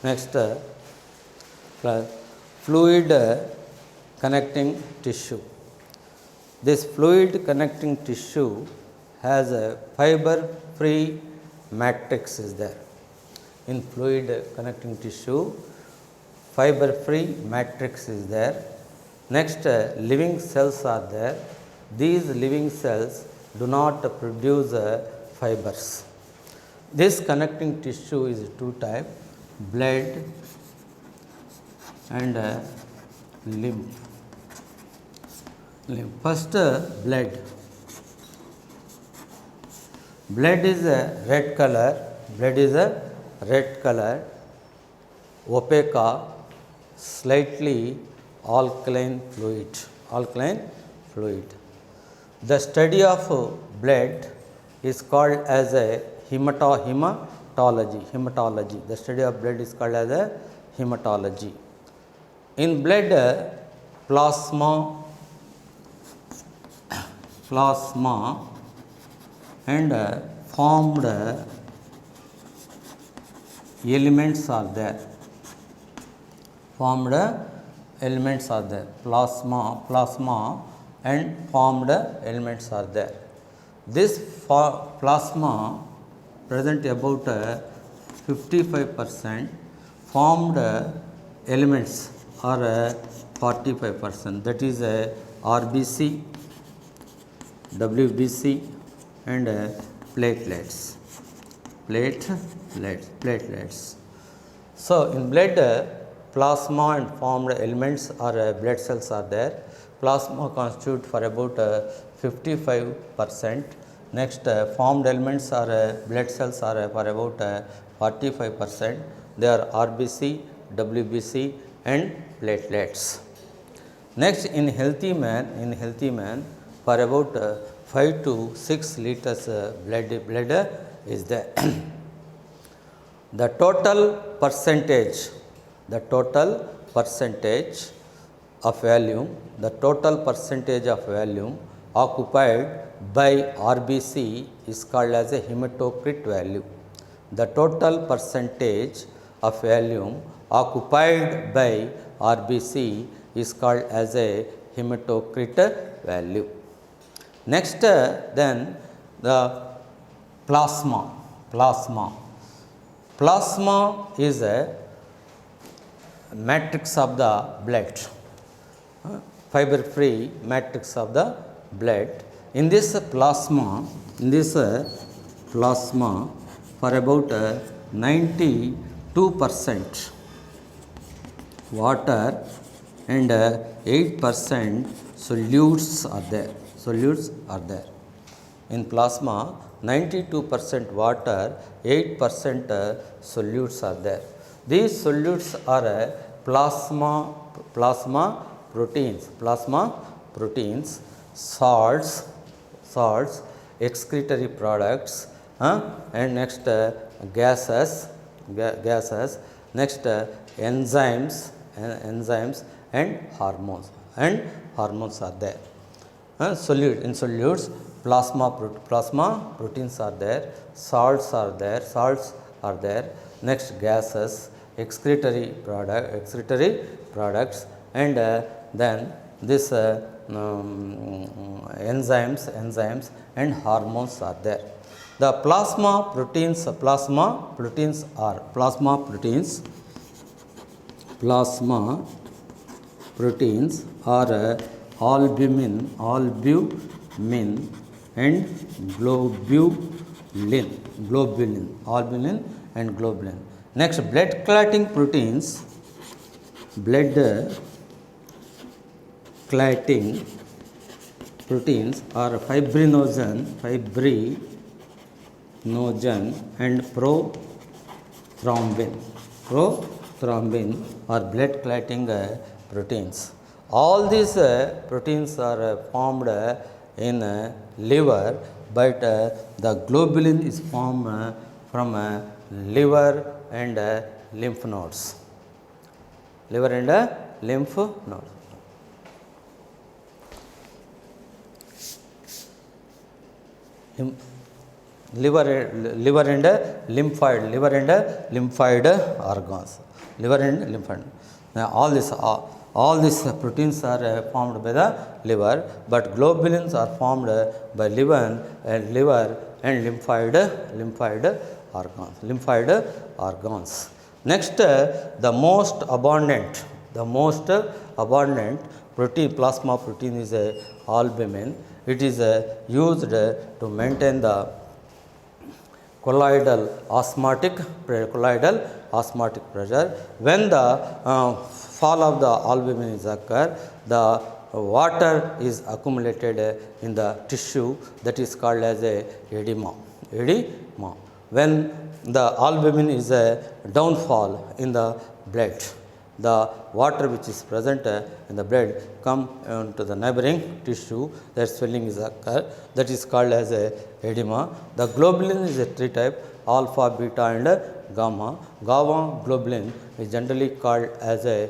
Next, fluid connecting tissue. This fluid connecting tissue has a fiber free matrix is there. In fluid connecting tissue, fiber free matrix is there. Next, living cells are there. These living cells do not produce fibers. This connecting tissue is two type, blood and lymph. First, blood. Blood is a red color. Blood is a red color, opaque, slightly alkaline fluid. Alkaline fluid. The study of blood is called as a hematology. Hematology. The study of blood is called as a hematology. In blood, plasma and formed elements are there. Formed elements are there. Plasma and formed elements are there. This plasma present about 55%. Formed elements are 45%. That is RBC, WBC and platelets. Platelets. So, in blood, plasma and formed elements or blood cells are there. Plasma constitute for about 55%. Next, formed elements or blood cells are for about 45%. They are RBC, WBC and platelets. Next, in healthy man, for about 5 to 6 liters blood is there. The total percentage of volume occupied by RBC is called as a hematocrit value. The total percentage of volume occupied by RBC is called as a hematocrit value. Next, then the plasma. Plasma is a matrix of the blood, fiber free matrix of the blood. In this plasma for about 92% water and 8% solutes are there. In plasma, 92% water, 8% solutes are there. These solutes are plasma proteins, salts, excretory products, and next gases, next enzymes and hormones are there. In solutes, plasma proteins are there, salts are there, next gases, excretory products and then this enzymes and hormones are there. The plasma proteins are albumin and globulin. Next, blood clotting proteins are fibrinogen and prothrombin are blood clotting proteins. All these proteins are formed in liver, but the globulin is formed from liver and lymph nodes. liver and lymphoid organs. Liver and lymphoid. Now all these proteins are formed by the liver, but globulins are formed by liver and lymphoid organs. Next, the most abundant protein, plasma protein, is albumin. It is used to maintain the colloidal osmotic pressure. When the fall of the albumin is occur, the water is accumulated in the tissue, that is called as a edema. When the albumin is a downfall in the blood, the water which is present in the blood come to the neighboring tissue, that swelling is occur, that is called as a edema. The globulin is a three type: alpha, beta and gamma. Gamma globulin is generally called as a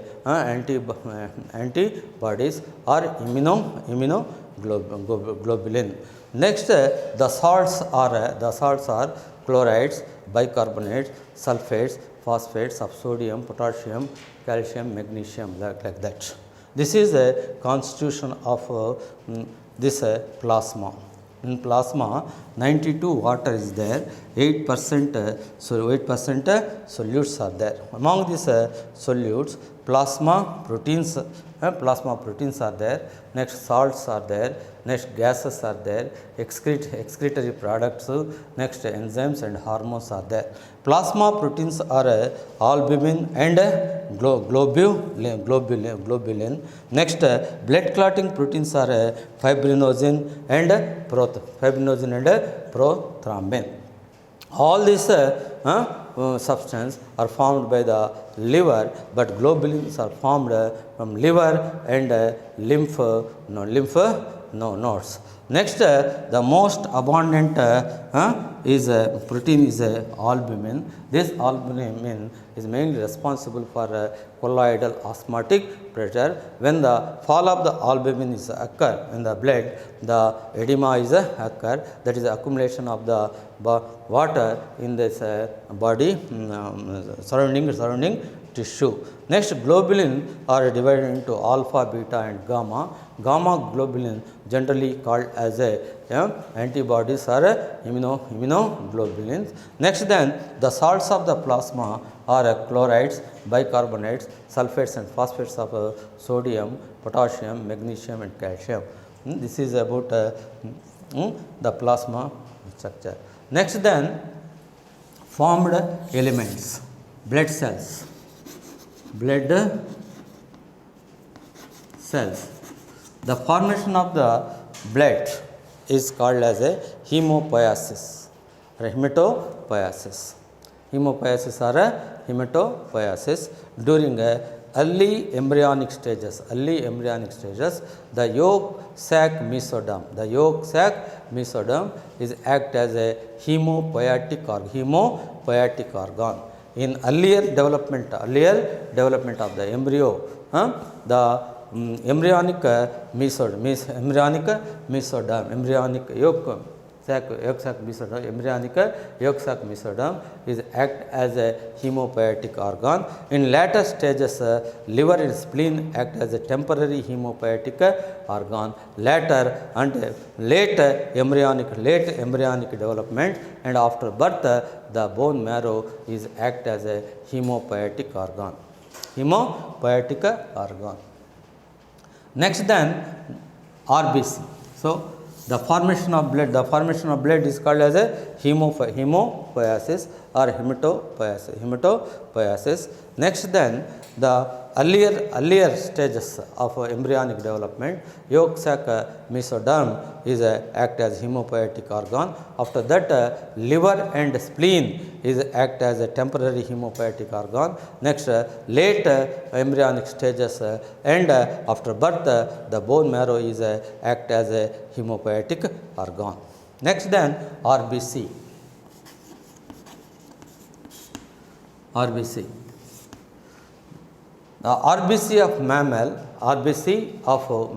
antibodies or immunoglobulin. Next, the salts are chlorides, bicarbonates, sulfates, phosphates of sodium, potassium, calcium, magnesium, like that. This is a constitution of this plasma. In plasma, 92 water is there, 8% solutes are there. Among these solutes, plasma proteins are there. Next, salts are there. Next, gases are there. Excretory products. Next, enzymes and hormones are there. Plasma proteins are albumin and globulin. Next, blood clotting proteins are fibrinogen and prothrombin. All these substances are formed by the liver, but globulins are formed from liver and lymph nodes. Next, the most abundant protein is albumin. This albumin is mainly responsible for colloidal osmotic pressure. When the fall of the albumin is occur in the blood, the edema is occur, that is the accumulation of the water in this body surrounding tissue. Next, globulin are divided into alpha, beta and gamma. Gamma globulin generally called as antibodies or immunoglobulins. Next, then the salts of the plasma are chlorides, bicarbonates, sulfates and phosphates of sodium, potassium, magnesium and calcium. This is about the plasma structure. Next, then formed elements, blood cells. The formation of the blood is called as a hemopoiesis or hematopoiesis. Hematopoiesis during early embryonic stages. The yolk sac mesoderm is act as a hemopoietic organ. In earlier development of the embryo, the embryonic mesoderm, embryonic yolk sac mesoderm is act as a hemopoietic organ. In later stages, liver and spleen act as a temporary hemopoietic organ. Late embryonic development and after birth, the bone marrow is act as a hemopoietic organ. Next, then RBC. So, the formation of blood is called as a hemopoiesis or hematopoiesis. Next, then the earlier stages of embryonic development, yolk sac mesoderm is act as hemopoietic organ. After that, liver and spleen is act as a temporary hemopoietic organ. Next, late embryonic stages and after birth, the bone marrow is act as a hemopoietic organ. Next, then RBC. The RBC of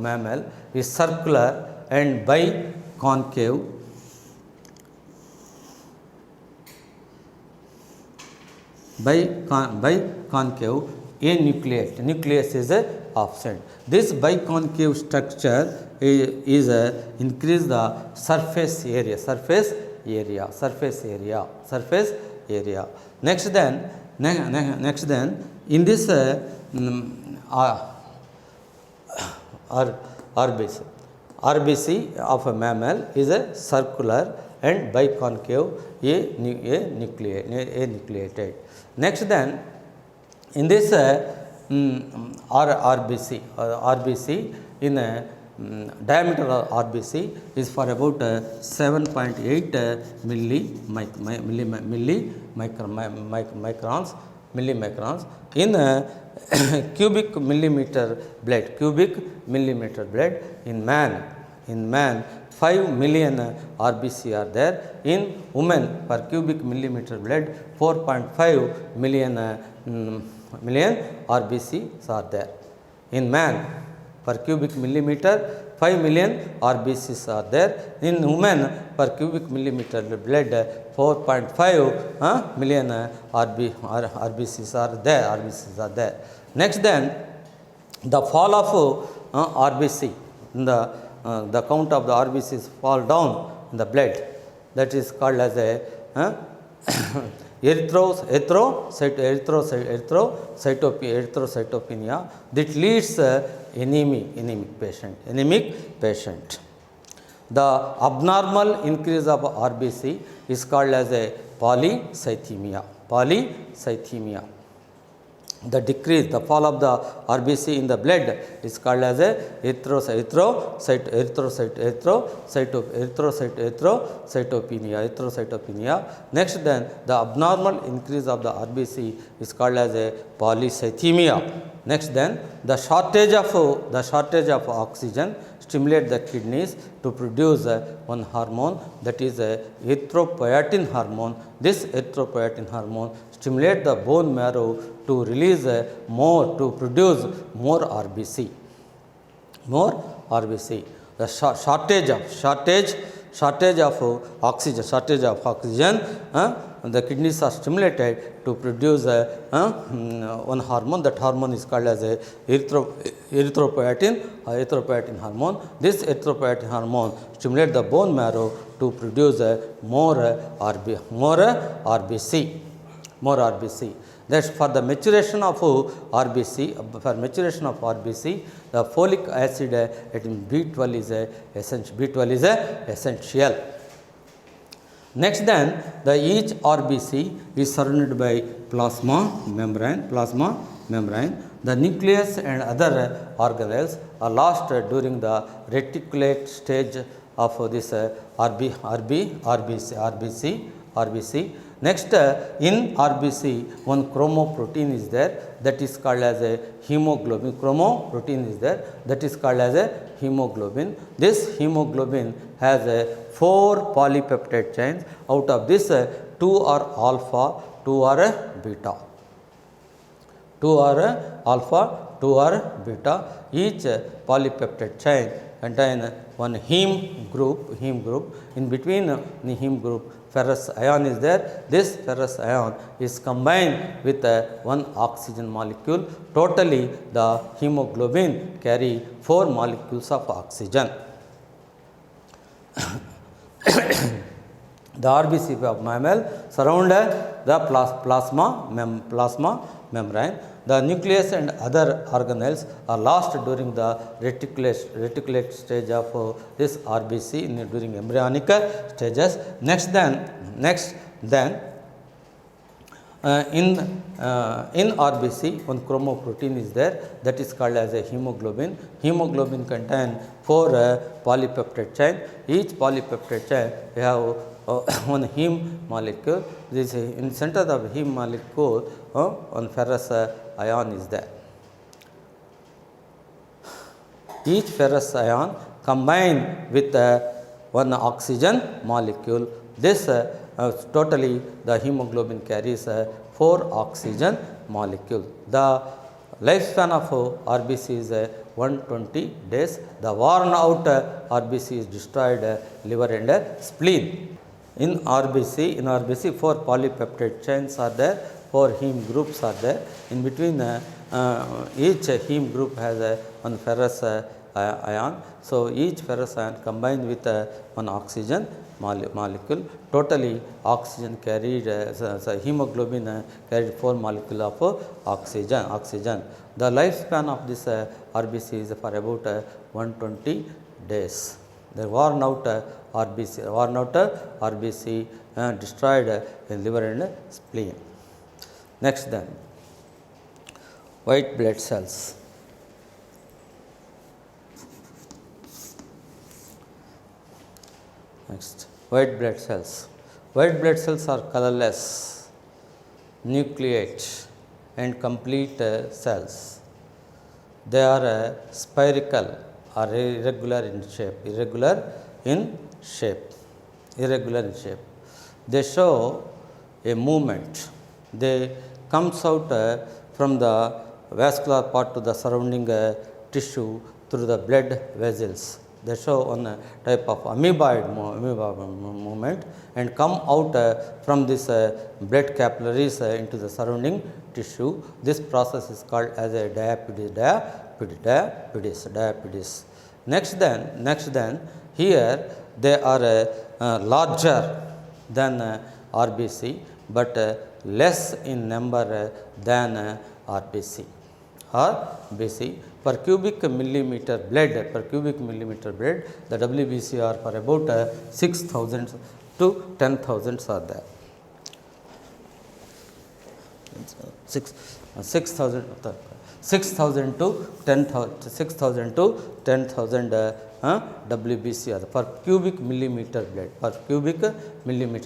mammal is circular and biconcave biconcave nucleus is absent. This biconcave structure is increase the surface area. Next then in this RBC of a mammal is a circular and biconcave nucleated. Next then in this RBC in diameter of RBC is for about 7.8 millimicrons. In cubic millimeter blade in man 5 million RBC are there. In women per cubic millimeter blade 4.5 million RBCs are there. In man per cubic millimeter 5 million RBCs are there. In women per cubic millimeter blood 4.5 million RBCs are there. Next then the fall of RBC, the count of the RBCs fall down in the blood, that is called as a erythrocytopenia, that leads anemic patient. The abnormal increase of RBC is called as a polycythemia. The decrease, the fall of the RBC in the blood is called as a erythrocytopenia. Next then the abnormal increase of the RBC is called as a polycythemia. Next then the shortage of oxygen stimulate the kidneys to produce one hormone, that is erythropoietin hormone. This erythropoietin hormone stimulate the bone marrow to release to produce more RBC. The shortage of oxygen, the kidneys are stimulated to produce one hormone. That hormone is called as a erythropoietin hormone. This erythropoietin hormone stimulate the bone marrow to produce more RBC. That's for the maturation of RBC. The folic acid B12 is essential. Next then each RBC is surrounded by plasma membrane. The nucleus and other organelles are lost during the reticulate stage of this RBC. Next in RBC one chromoprotein is there, that is called as a hemoglobin. This hemoglobin has 4 polypeptide chains. Out of this 2 are alpha, 2 are beta. Each polypeptide chain contain one heme group. In between the heme group ferrous ion is there. This ferrous ion is combined with one oxygen molecule. Totally the hemoglobin carry 4 molecules of oxygen. The RBC of mammal surround the plasma membrane. The nucleus and other organelles are lost during the reticulate stage of this RBC during embryonic stages. Next then in RBC one chromoprotein is there, that is called as a hemoglobin. Hemoglobin contain 4 polypeptide chain. Each polypeptide chain we have one heme molecule. This in center of the heme molecule one ferrous ion is there. Each ferrous ion combined with one oxygen molecule. This totally the hemoglobin carries 4 oxygen molecules. The lifespan of RBC is 120 days. The worn out RBC is destroyed liver and spleen. In RBC 4 polypeptide chains are there. 4 4 heme groups are there. In between each heme group has one ferrous ion. So, each ferrous ion combined with one oxygen molecule. Totally oxygen carried, hemoglobin carried 4 molecule of oxygen. The lifespan of this RBC is for about 120 days. The worn out RBC destroyed in liver and spleen. Next then, white blood cells. Next, white blood cells. White blood cells are colorless, nucleate and complete cells. They are spherical or irregular in shape. They show a movement. They comes out from the vascular part to the surrounding tissue through the blood vessels. They show one type of amoeboid movement and come out from this blood capillaries into the surrounding tissue. This process is called as a diapedes. Next then, here they are larger than RBC, but less in number than RBC. Per cubic millimeter blood, the WBC are for about 6,000 to 10,000 are there. 6,000 to 10,000 WBC are per cubic millimeter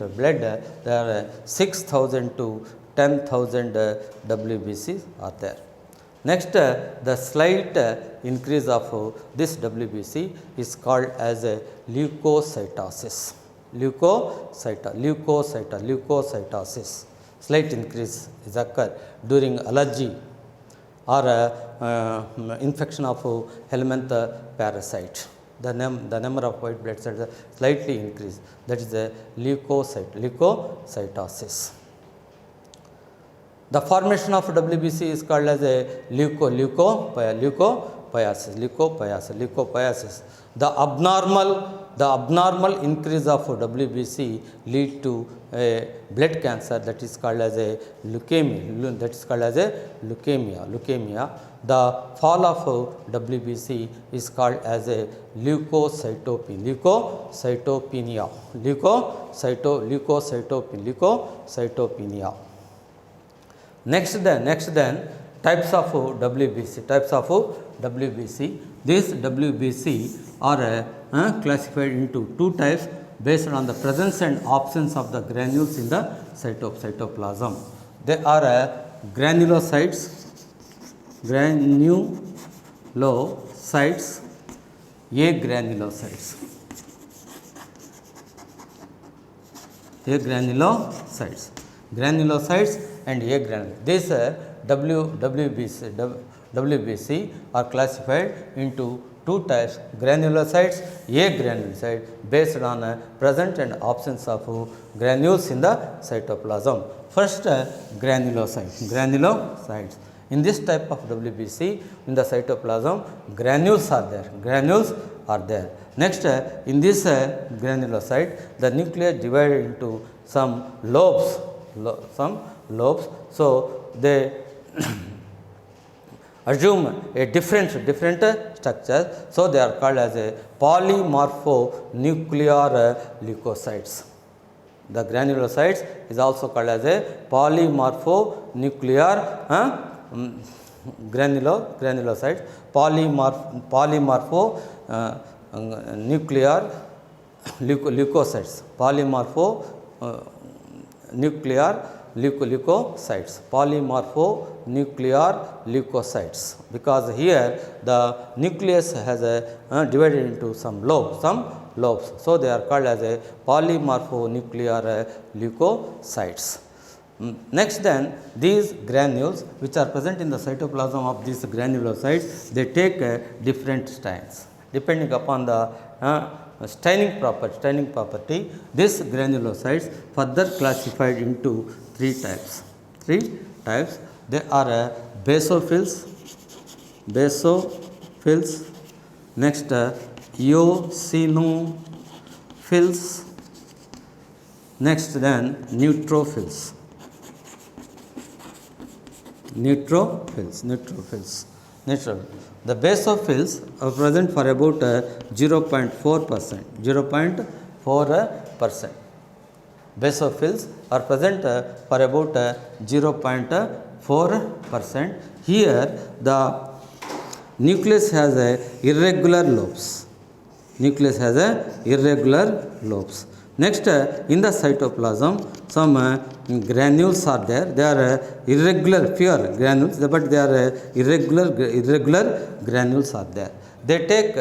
blood. There are 6,000 to 10,000 WBC are there. Next, the slight increase of this WBC is called as a leukocytosis. Leukocytosis. Slight increase is occur during allergy or infection of helminth parasite. The number of white blood cells slightly increase. That is a leukocytosis. The formation of WBC is called as a leukopoiesis. The abnormal increase of WBC lead to a blood cancer that is called as a leukemia. The fall of WBC is called as a leukocytopenia. Next then, types of WBC. These WBC are classified into two types based on the presence and absence of the granules in the cytoplasm. They are granulocytes, agranulocytes. Granulocytes and agranulocytes. These WBC are classified into two types: granulocytes, agranulocytes, based on present and absence of granules in the cytoplasm. First, granulocytes. In this type of WBC, in the cytoplasm, granules are there. Next, in this granulocyte, the nucleus divided into some lobes. So they assume a different structure. So they are called as a polymorphonuclear leukocytes. The granulocytes is also called as a polymorphonuclear granulocytes. Nuclear leukocytes. Polymorphonuclear leukocytes, because here the nucleus has divided into some lobes. So they are called as a polymorphonuclear leukocytes. Next then, these granules which are present in the cytoplasm of these granulocytes, they take different stains depending upon the staining property. These granulocytes further classified into three types. Three types. They are basophils, next eosinophils, next then neutrophils. The basophils are present for about 0.4%. Basophils are present for about 0.4%. Here the nucleus has a irregular lobes. Next, in the cytoplasm, some granules are there. They are irregular, fewer granules, but they are irregular granules are there. They take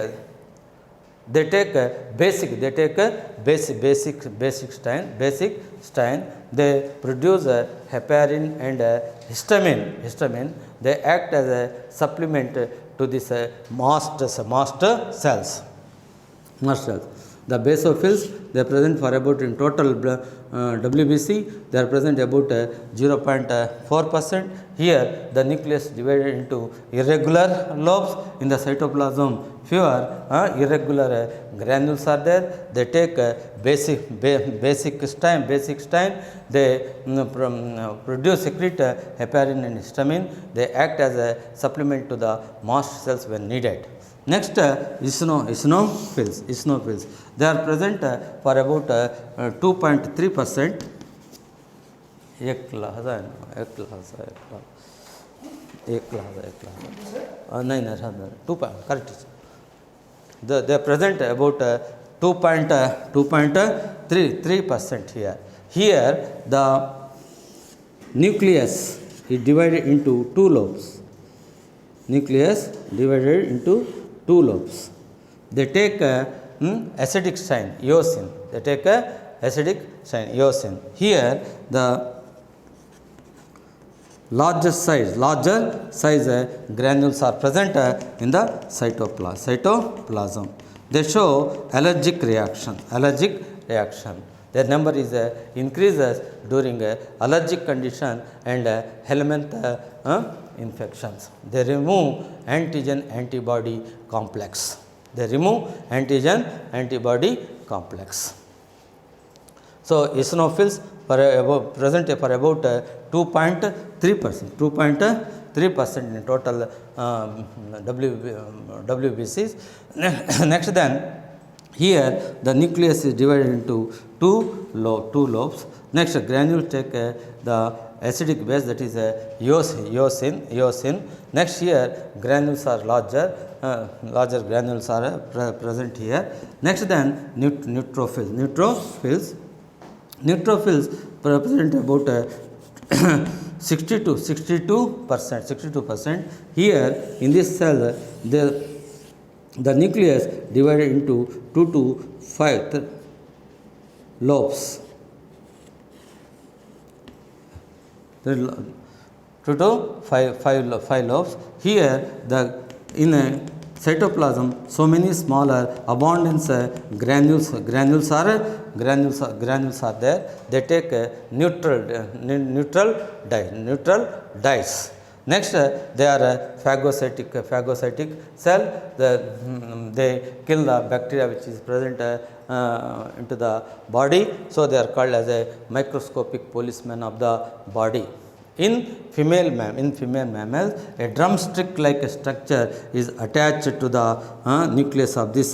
basic strain. They produce heparin and histamine. They act as a supplement to this mast cells. The basophils, they are present for about, in total WBC, they are present about 0.4%. Here the nucleus divided into irregular lobes. In the cytoplasm, fewer irregular granules are there. They take basic strain. They secrete heparin and histamine. They act as a supplement to the mast cells when needed. Next, eosinophils. They are present for about 2.3%. They are present about 2.3% here. Here the nucleus is divided into two lobes. They take acidic strain, eosin. Here the larger size granules are present in the cytoplasm. They show allergic reaction. Their number is increases during allergic condition and helminth infections. They remove antigen antibody complex. So eosinophils present for about 2.3% in total WBCs. Next then, here the nucleus is divided into two lobes. Next, granules take the acidic base, that is eosin. Next, here granules are larger granules are present here. Next then, neutrophils represent about 62%. Here in this cell, the nucleus divided into 2 to 5 lobes. 2 to 5 lobes. Here in a cytoplasm, so many smaller abundance granules are there. They take neutral dyes. Next, they are phagocytic cell. They kill the bacteria which is present into the body. So they are called as a microscopic policeman of the body. In female mammals, a drumstick-like structure is attached to the nucleus of this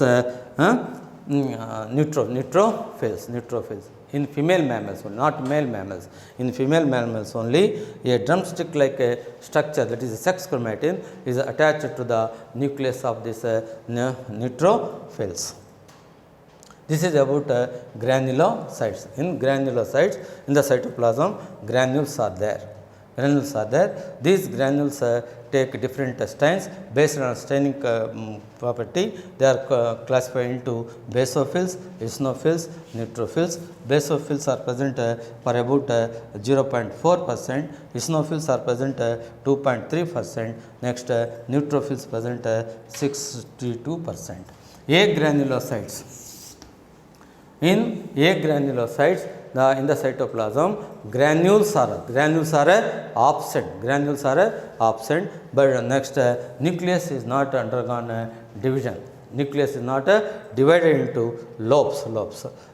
neutrophils. In female mammals, not male mammals. In female mammals only, a drumstick-like structure, that is a sex chromatin, is attached to the nucleus of this neutrophils. This is about granulocytes. In granulocytes, in the cytoplasm, granules are there. These granules take different strains based on staining property. They are classified into basophils, eosinophils, neutrophils. Basophils are present for about 0.4%. Eosinophils are present 2.3%. Next, neutrophils present 62%. A granulocytes. In A granulocytes, in the cytoplasm, granules are absent, but next nucleus is not undergone division. Nucleus is not divided into lobes.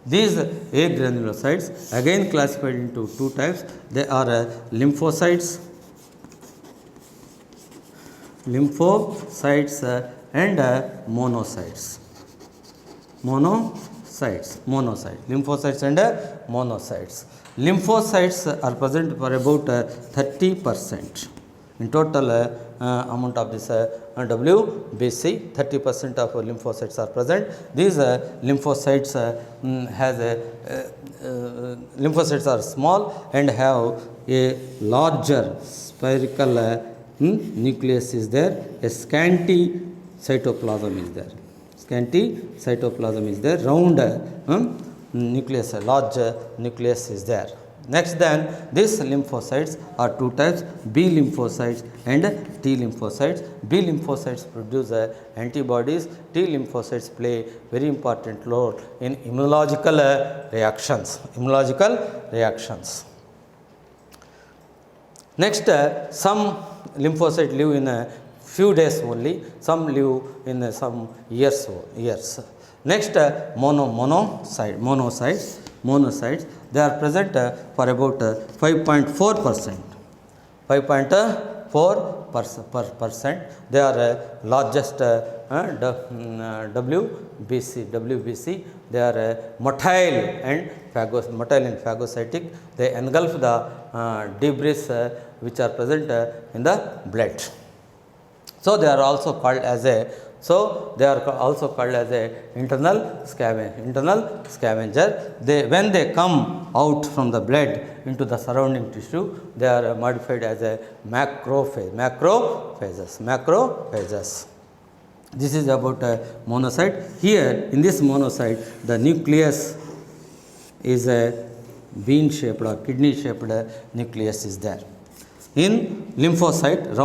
These agranulocytes again classified into two types. They are lymphocytes and monocytes. Lymphocytes and monocytes. Lymphocytes are present for about 30%. In total amount of this WBC, 30% of lymphocytes are present. These lymphocytes lymphocytes are small and have a larger spherical nucleus is there. A scanty cytoplasm is there. Round nucleus, a large nucleus is there. Next, then these lymphocytes are two types, B lymphocytes and T lymphocytes. B lymphocytes produce antibodies. T lymphocytes play very important role in immunological reactions. Next, some lymphocytes live in a few days only, some live in some years. Next, monocytes, they are present for about 5.4%. 5.4%. They are largest WBC. They are motile and phagocytic. They engulf the debris which are present in the blood. So they are also called as a internal scavenger. When they come out from the blood into the surrounding tissue, they are modified as a macrophages. This is about monocyte. Here in this monocyte, the nucleus is a bean-shaped or kidney-shaped nucleus is there. In lymphocyte,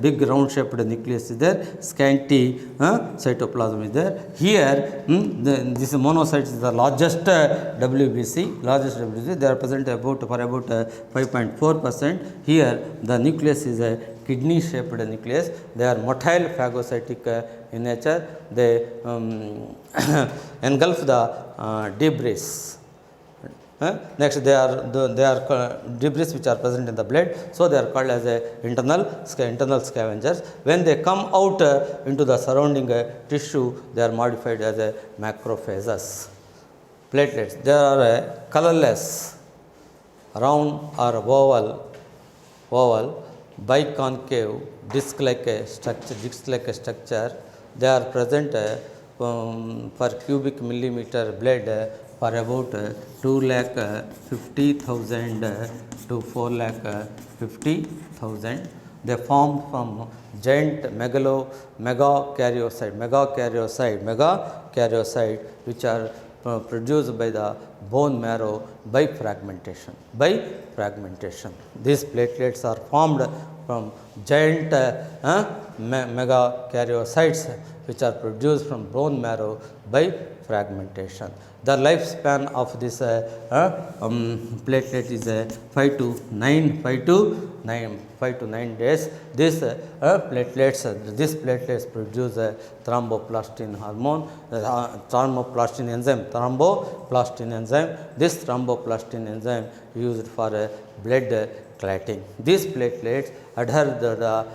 big round-shaped nucleus is there, scanty cytoplasm is there. Here, this monocyte is the largest WBC. They are present for about 5.4%. Here, the nucleus is a kidney-shaped nucleus. They are motile phagocytic in nature. They engulf the debris. Next, they are debris which are present in the blood, so they are called as internal scavengers. When they come out into the surrounding tissue, they are modified as macrophages. Platelets, they are colorless, round or oval, biconcave, disc-like a structure. They are present per cubic millimeter blood for about 2,50,000 to 4,50,000. They formed from giant megakaryocyte which are produced by the bone marrow by fragmentation. These platelets are formed from giant megakaryocytes which are produced from bone marrow by fragmentation. The lifespan of this platelet is 5 to 9 days. These platelets produce thromboplastin hormone, thromboplastin enzyme. This thromboplastin enzyme used for blood clotting. These platelets adhere to the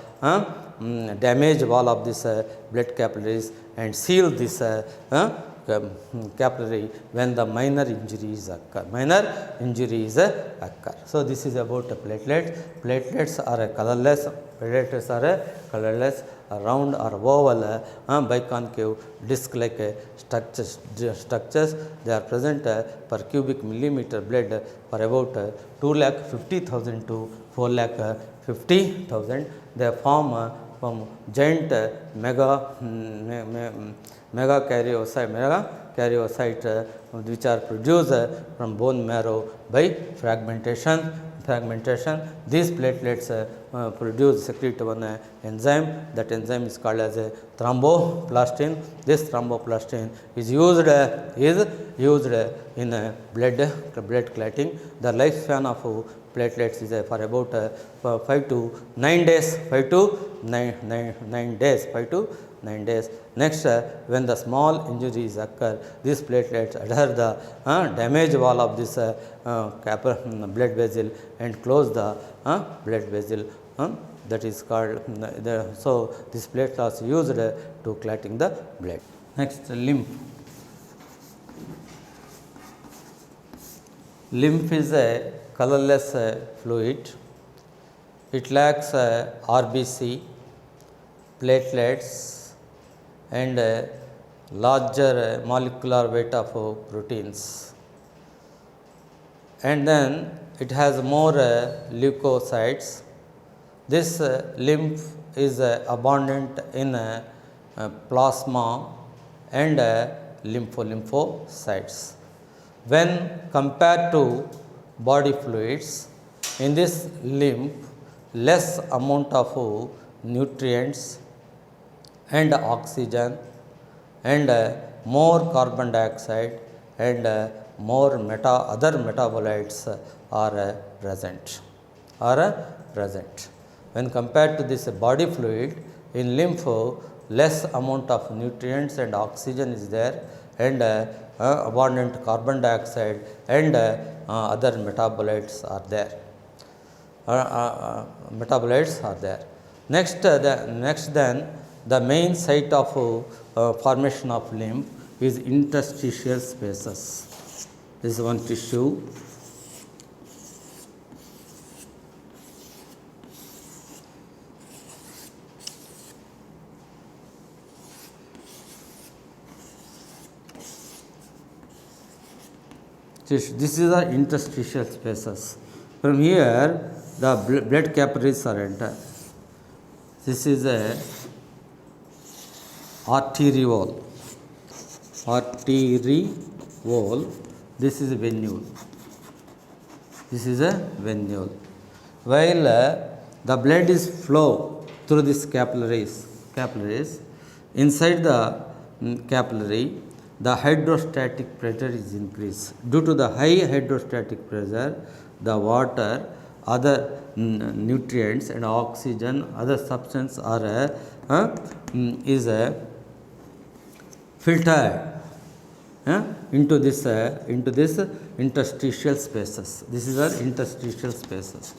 damaged wall of this blood capillaries and seal this capillary when the minor injuries occur. So this is about platelets. Platelets are colorless, round or oval, biconcave, disc-like structures. They are present per cubic millimeter blood for about 2,50,000 to 4,50,000. They form from giant megakaryocyte which are produced from bone marrow by fragmentation. fragmentation, these platelets produce secrete one enzyme. That enzyme is called as a thromboplastin. This thromboplastin is used in blood clotting. The lifespan of platelets is for about 5 to 9 days. 5 to 9 days. 5 to 9 days. Next, when the small injuries occur, these platelets adhere the damaged wall of this blood vessel and close the blood vessel. That is called so this platelets are used to clotting the blood. Next, lymph. Lymph is a colorless fluid. It lacks RBC, platelets, and larger molecular weight of proteins, and then it has more leukocytes. This lymph is abundant in plasma and lymphocytes. When compared to body fluids, in this lymph less amount of nutrients and oxygen and more carbon dioxide and more other metabolites are present. When compared to this body fluid, in lymph less amount of nutrients and oxygen is there, and abundant carbon dioxide and other metabolites are there. Next, the main site of formation of lymph is interstitial spaces. This is one tissue. This is the interstitial spaces. From here, the blood capillaries are entered. This is a arteriole. This is a venule. While the blood is flow through this capillaries, inside the capillary, the hydrostatic pressure is increased. Due to the high hydrostatic pressure, the water, other nutrients and oxygen, other substance are filtered into this interstitial spaces. This is our interstitial spaces.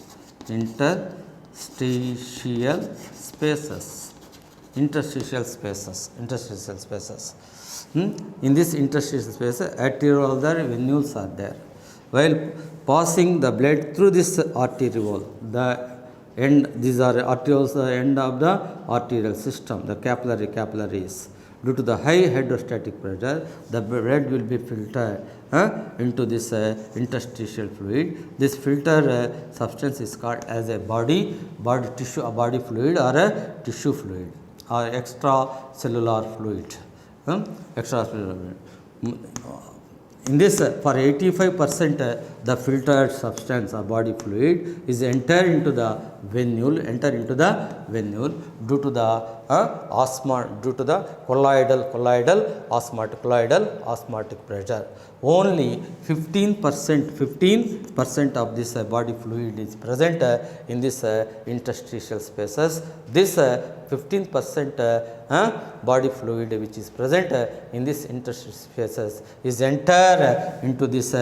In this interstitial space, arterioles or venules are there. While passing the blood through this arteriole, these are arterioles, the end of the arterial system, the capillaries. Due to the high hydrostatic pressure, the blood will be filtered into this interstitial fluid. This filter substance is called as a body tissue, a body fluid or a tissue fluid or extracellular fluid. In this, for 85%, the filtered substance or body fluid is enter into the venule due to the colloidal osmotic pressure. Only 15% of this body fluid is present in this interstitial spaces. This 15% body fluid which is present in this interstitial spaces is enter into this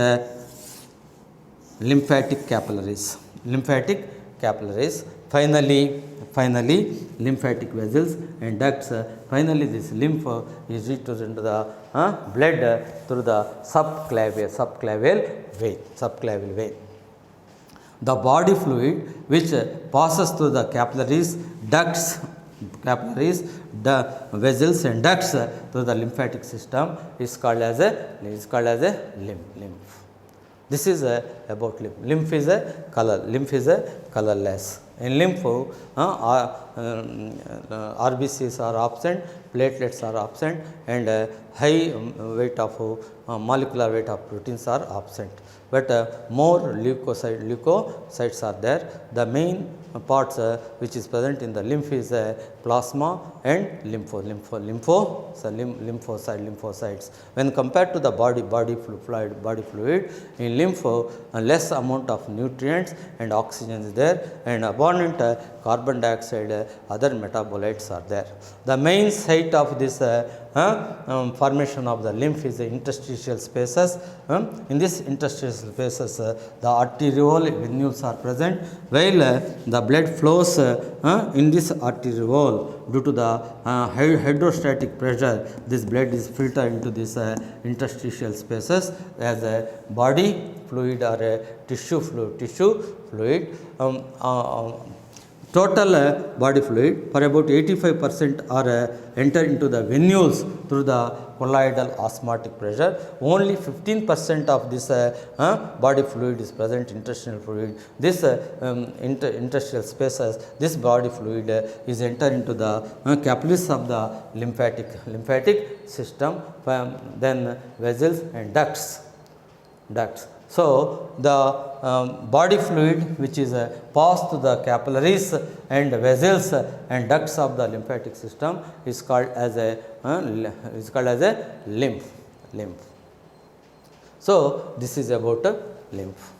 lymphatic capillaries. Finally, lymphatic vessels and ducts. Finally, this lymph is reached into the blood through the subclavial vein. The body fluid which passes through the capillaries, the vessels and ducts through the lymphatic system is called as a lymph. This is about lymph. Lymph is a colorless. In lymph, RBCs are absent, platelets are absent, and high weight of molecular weight of proteins are absent. But more leukocytes are there. The main parts which is present in the lymph is plasma and lymphocytes. When compared to the body fluid, in lymph less amount of nutrients and oxygen is there, and abundant carbon dioxide, other metabolites are there. The main site of this formation of the lymph is the interstitial spaces. In this interstitial spaces, the arteriole venules are present, while the blood flows in this arteriole. Due to the hydrostatic pressure, this blood is filtered into this interstitial spaces as a body fluid or a tissue fluid. Total body fluid for about 85% are enter into the venules through the colloidal osmotic pressure. Only 15% of this body fluid is present, intestinal fluid. This interstitial spaces, this body fluid is enter into the capillaries of the lymphatic system, then vessels and ducts. So, the body fluid which is passed to the capillaries and vessels and ducts of the lymphatic system is called as a lymph. So, this is about lymph.